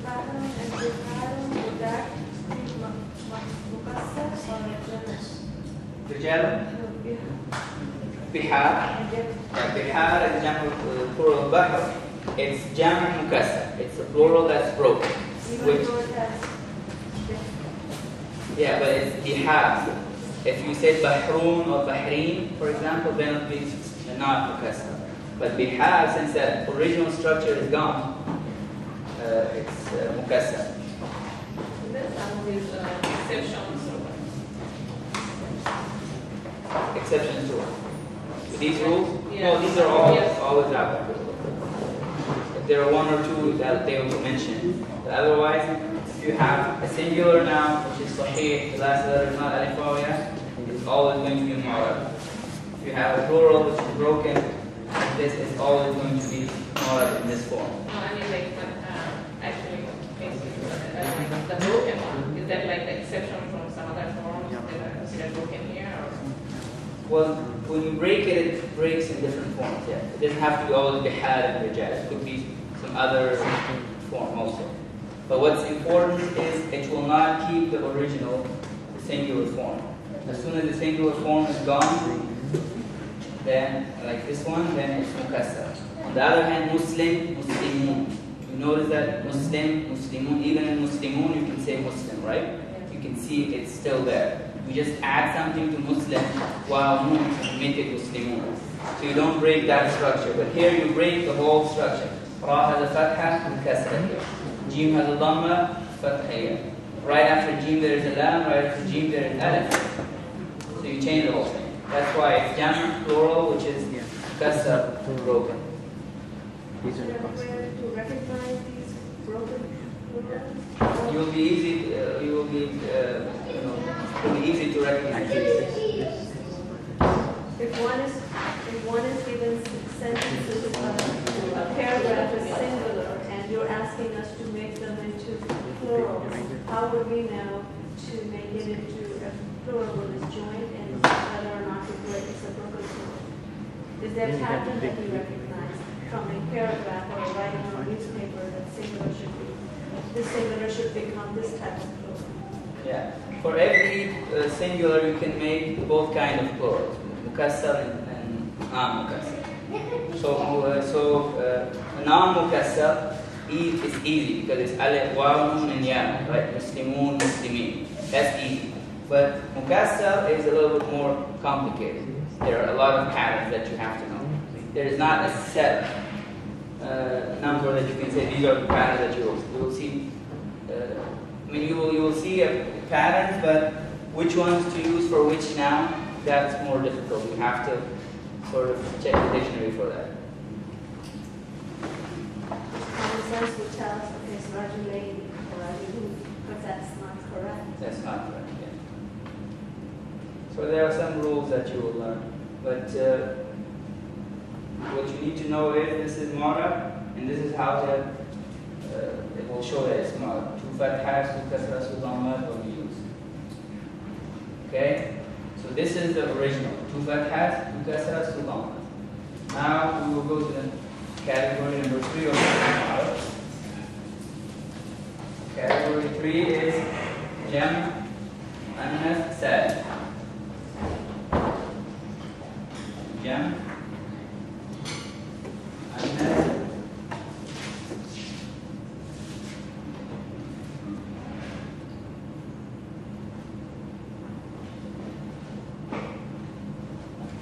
Biharon and Biharon, would that be mukassar or jamas? Rijal? No, Bihar. and then Bihar is jam plural bahr. It's jam mukassar. It's a plural that's broken. even Which, though it has yeah, but it's bihar. If you say bahrun or bahrin, for example, then it will be not mukassar. But bihar, since that original structure is gone, it's mukassar. There's some of these exceptions. Exceptions to what? To these rules? Yeah. No, these are all Yes. always applicable. If there are one or two that they will mention. But otherwise, if you have a singular noun, which is sahih, the last letter is not alif waw ya, it's always going to be mu'arab. If you have a plural which is broken, this is always going to be mu'arab in this form. No, I mean like actually basically like the broken one. Is that like the exception from some other forms that are considered broken here? Or? Well, when you break it, it breaks in different forms. Yeah, it doesn't have to be always bihar and rijal. It could be some other form also. But what's important is it will not keep the original, the singular form. As soon as the singular form is gone, then like this one, then it's mukassar. On the other hand, Muslim, Muslimun. You notice that Muslim, Muslimun, even in Muslimun you can say Muslim, right? You can see it's still there. You just add something to Muslim while you make it Muslimun. So you don't break that structure. But here you break the whole structure. Ra has a fatha and kasra here. Jim has a dhamma, fatha here. Right after Jim there is a lam, right after Jim there is alif. So you change the whole thing. That's why it's jam plural, which is kasra broken. is there a way to recognize these broken plurals? You will be easy. You will be, it will be easy to recognize this. If one is given sentences, a paragraph is singular, and you're asking us to make them into plurals, how would we know to make it into a plural that is joined and whether or not it's a broken plural? Is there a pattern that you recognize from a paragraph or writing on a newspaper that singular should be, this singular should become this type of plural? Yeah. For every singular, you can make both kind of plurals, mukassar and non-mukassar. So non-mukassar is easy because it's alif, waw, nun, and ya, right? Muslimun, muslimin. That's easy. But mukassar is a little bit more complicated. There are a lot of patterns that you have to know. There is not a set number that you can say these are the patterns that you will see. You will see patterns, but which ones to use for which noun, that's more difficult. You have to sort of check the dictionary for that. Common sense would tell us, okay, it's rajulain or rajulun, but that's not correct. That's not correct. Yeah. So there are some rules that you will learn, but what you need to know is this is mara, and this is how to. It will show that it's mara. Two fathahs, two kasras, two dhammas will be used. Okay. So this is the original. Two fathahs, two kasras, two dhammas. Now we will go to the category number 3 of mara. Category 3 is jam, annas, sad. Jam, annas.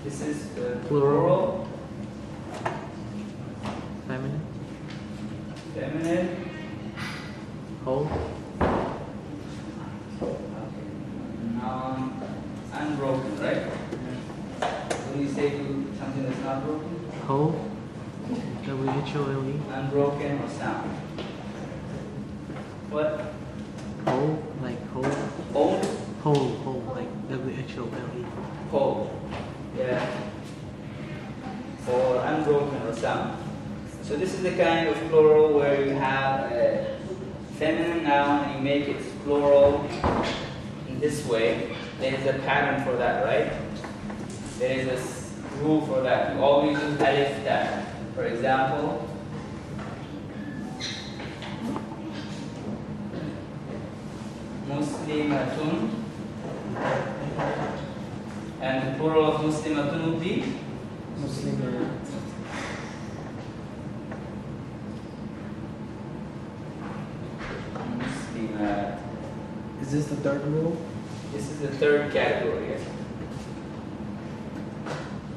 This is plural. Feminine. Feminine. Whole. Unbroken, right? When you say to something that's not broken? Whole. W-H-O-L-E. Unbroken or sound. What? Whole, like whole. Whole? Whole, like W-H-O-L-E. Whole. Yeah. Or unbroken or sound. So this is the kind of plural where you have a feminine noun and you make it plural in this way. There is a pattern for that, right? There is a rule for that. You always use alif ta. For example, muslimatun. And the plural of muslimatun would be Muslimat. muslimat. Is this the third rule? This is the third category. Yes.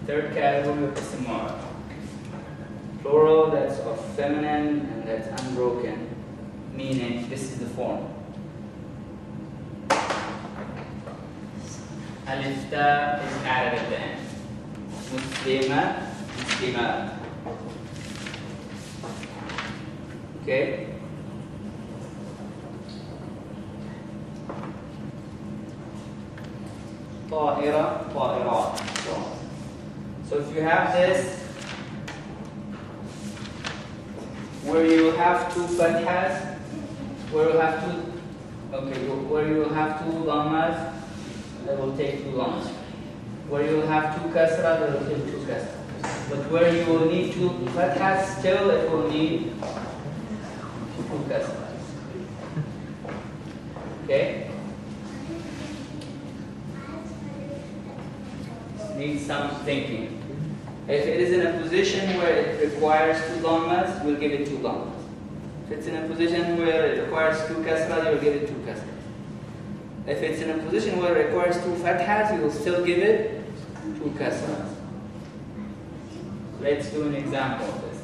Third category of istimar. Plural that's of feminine and that's unbroken, meaning this is the form. Alif ta is added at the end. Muslima, muslimat. Okay? طائرة, طائرات. So if you have this, where you have two fathas, where you have two, okay, where you have two dhammas, that will take two dhammas. Where you have two kasra, that will take two kasra. But where you will need two fathas, still it will need two kasras. Okay? Needs some thinking. If it is in a position where it requires two dhammas, we'll give it two dhammas. If it's in a position where it requires two kasras, you'll give it two kasras. If it's in a position where it requires two fathas, you will still give it two kasras. Let's do an example of this.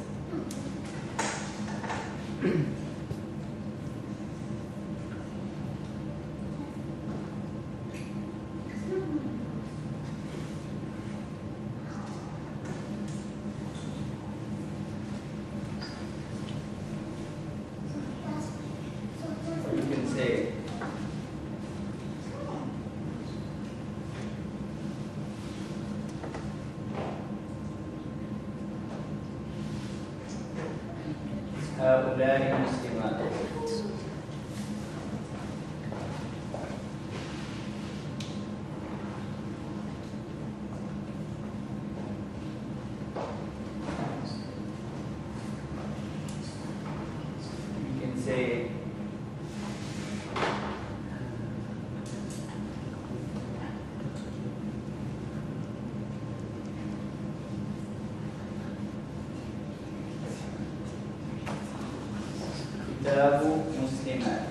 Or you can say, هؤلاء مسلمات. You can say كتاب مسلمات.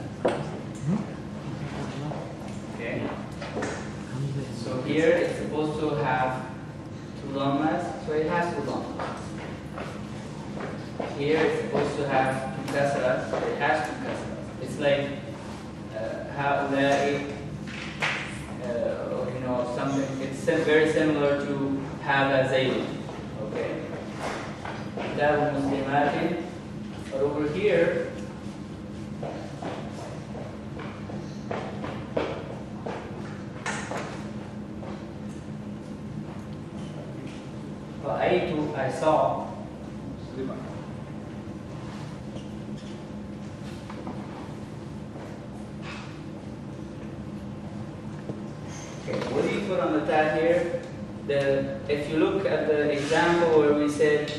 Okay. So here it's supposed to have two dhammas, so it has two dhammas. Here it's supposed to have two kasras, so it has two kasras. It's like هؤلاء, or you know, something. It's very similar to هذا زيد. Okay. كتاب مسلمات. But over here, I saw. Okay, what do you put on the tab here? If you look at the example where we said